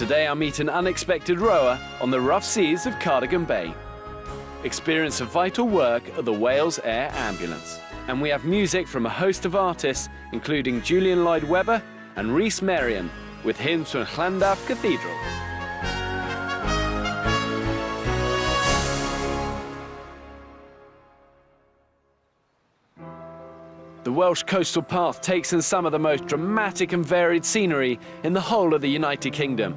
Today I meet an unexpected rower on the rough seas of Cardigan Bay. Experience the vital work of the Wales Air Ambulance. And we have music from a host of artists, including Julian Lloyd Webber and Rhys Marion, with hymns from Llandaff Cathedral. The Welsh coastal path takes in some of the most dramatic and varied scenery in the whole of the United Kingdom.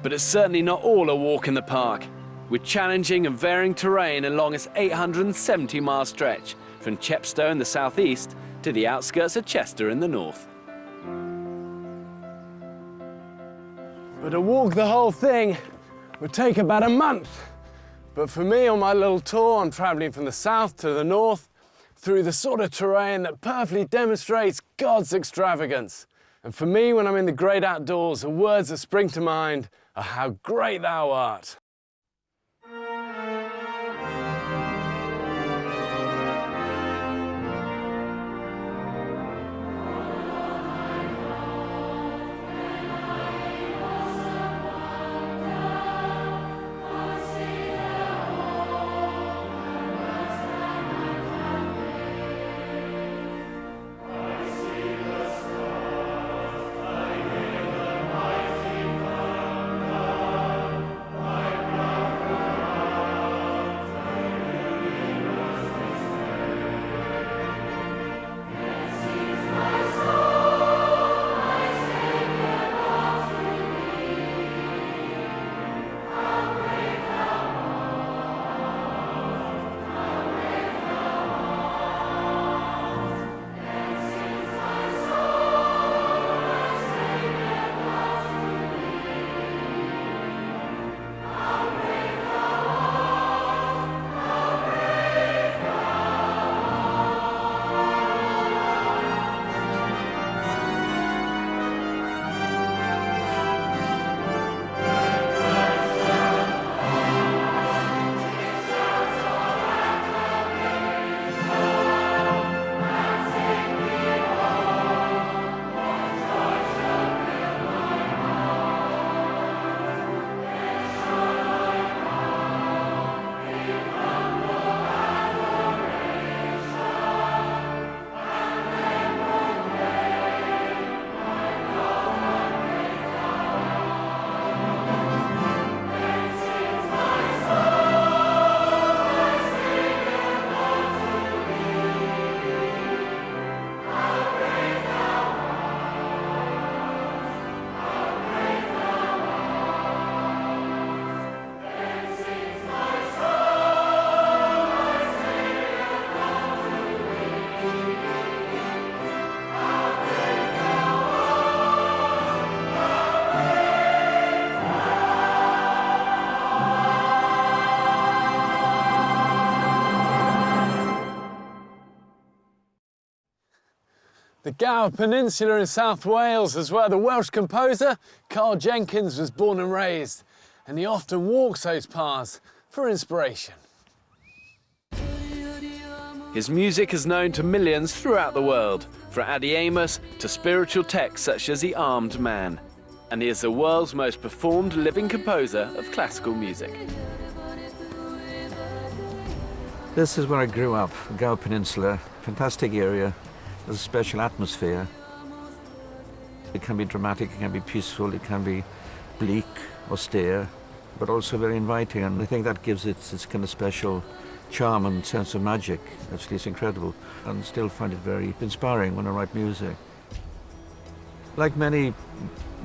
But it's certainly not all a walk in the park, with challenging and varying terrain along its 870-mile stretch from Chepstow in the southeast to the outskirts of Chester in the north. But to walk the whole thing would take about a month. But for me, on my little tour, I'm traveling from the south to the north through the sort of terrain that perfectly demonstrates God's extravagance. And for me, when I'm in the great outdoors, the words that spring to mind are how great thou art. The Gower Peninsula in South Wales is where the Welsh composer Carl Jenkins was born and raised, and he often walks those paths for inspiration. His music is known to millions throughout the world, from Addy Amos to spiritual texts such as The Armed Man, and he is the world's most performed living composer of classical music. This is where I grew up, the Gower Peninsula, fantastic area. There's a special atmosphere. It can be dramatic, it can be peaceful, it can be bleak, austere, but also very inviting, and I think that gives it this kind of special charm and sense of magic. Actually, it's incredible, and still find it very inspiring when I write music. Like many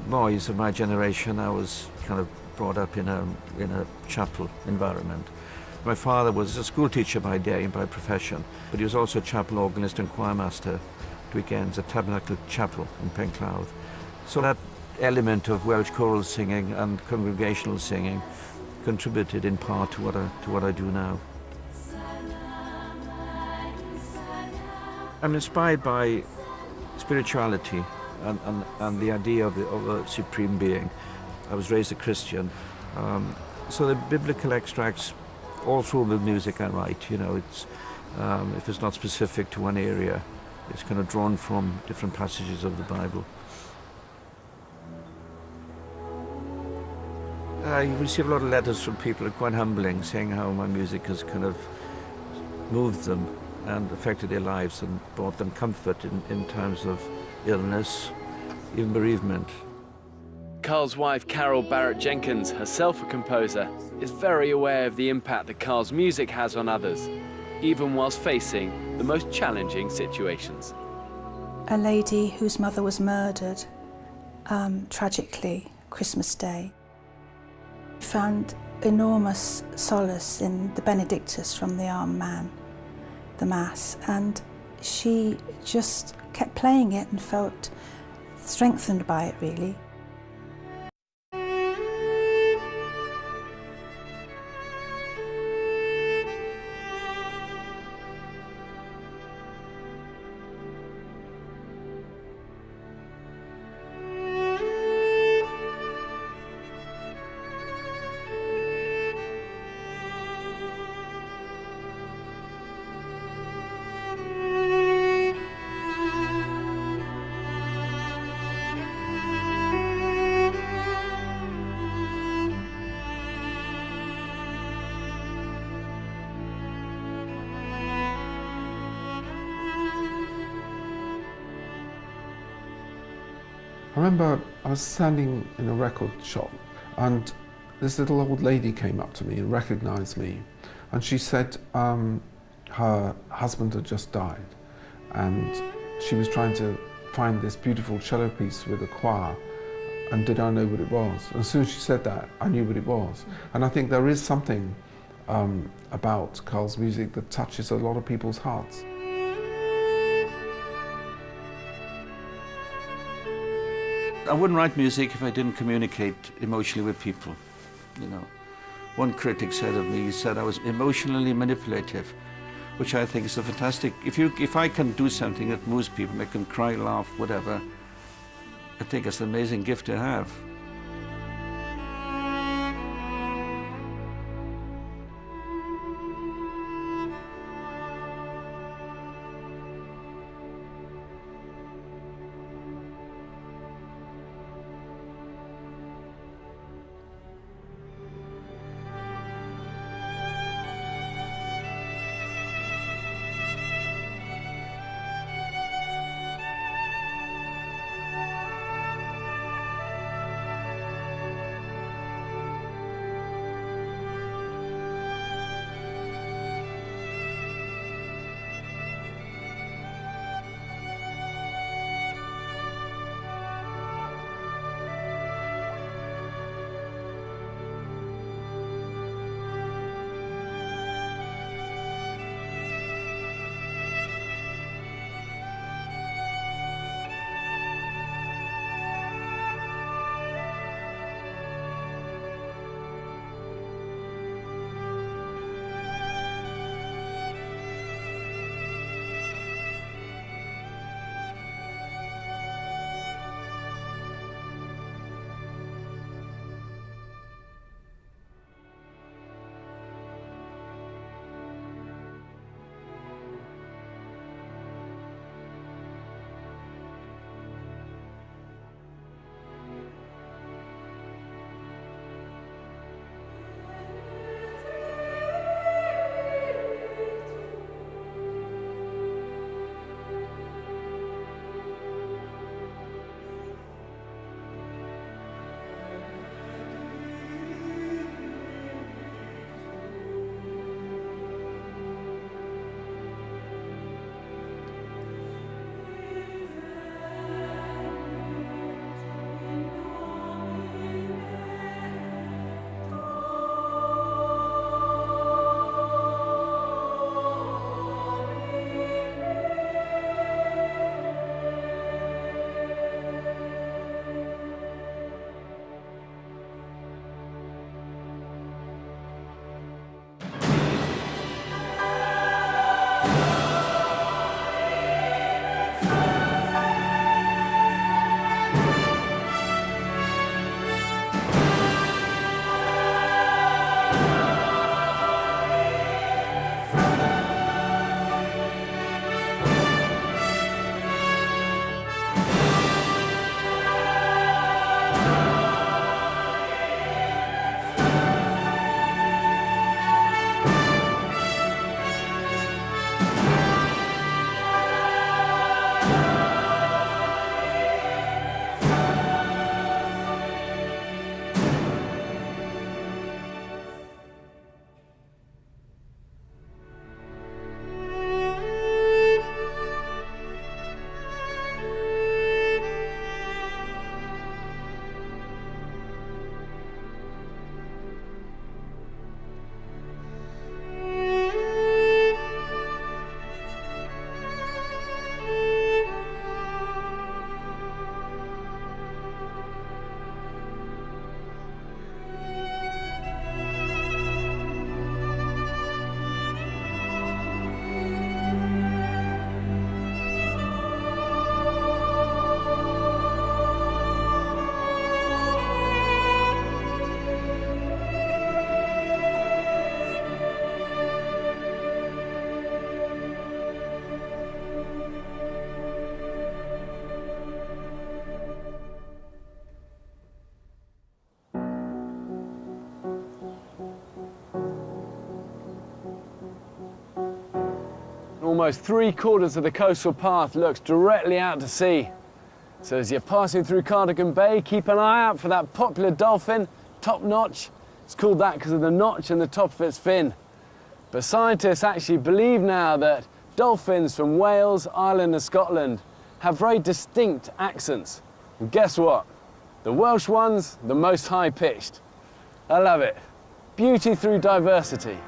boys of my generation, I was kind of brought up in a chapel environment. My father was a school teacher by day and by profession, but he was also a chapel organist and choirmaster at weekends at Tabernacle Chapel in Pencloud. So that element of Welsh choral singing and congregational singing contributed in part to what I do now. I'm inspired by spirituality and the idea of a supreme being. I was raised a Christian, so the biblical extracts all through the music I write, you know, it's if it's not specific to one area, it's kind of drawn from different passages of the Bible. I receive a lot of letters from people, quite humbling, saying how my music has kind of moved them and affected their lives and brought them comfort in times of illness, even bereavement. Carl's wife, Carol Barrett Jenkins, herself a composer, is very aware of the impact that Carl's music has on others, even whilst facing the most challenging situations. A lady whose mother was murdered, tragically, Christmas Day, found enormous solace in the Benedictus from the armed man, the Mass, and she just kept playing it and felt strengthened by it, really. I remember I was standing in a record shop and this little old lady came up to me and recognised me, and she said her husband had just died and she was trying to find this beautiful cello piece with a choir, and did I know what it was? And as soon as she said that, I knew what it was. And I think there is something about Carl's music that touches a lot of people's hearts. I wouldn't write music if I didn't communicate emotionally with people, you know. One critic said of me, he said I was emotionally manipulative, which I think is a fantastic, if I can do something that moves people, make them cry, laugh, whatever, I think it's an amazing gift to have. almost 3/4 of the coastal path looks directly out to sea. So as you're passing through Cardigan Bay, keep an eye out for that popular dolphin, top notch. It's called that because of the notch in the top of its fin. But scientists actually believe now that dolphins from Wales, Ireland and Scotland have very distinct accents. And guess what? The Welsh one's the most high-pitched. I love it. Beauty through diversity.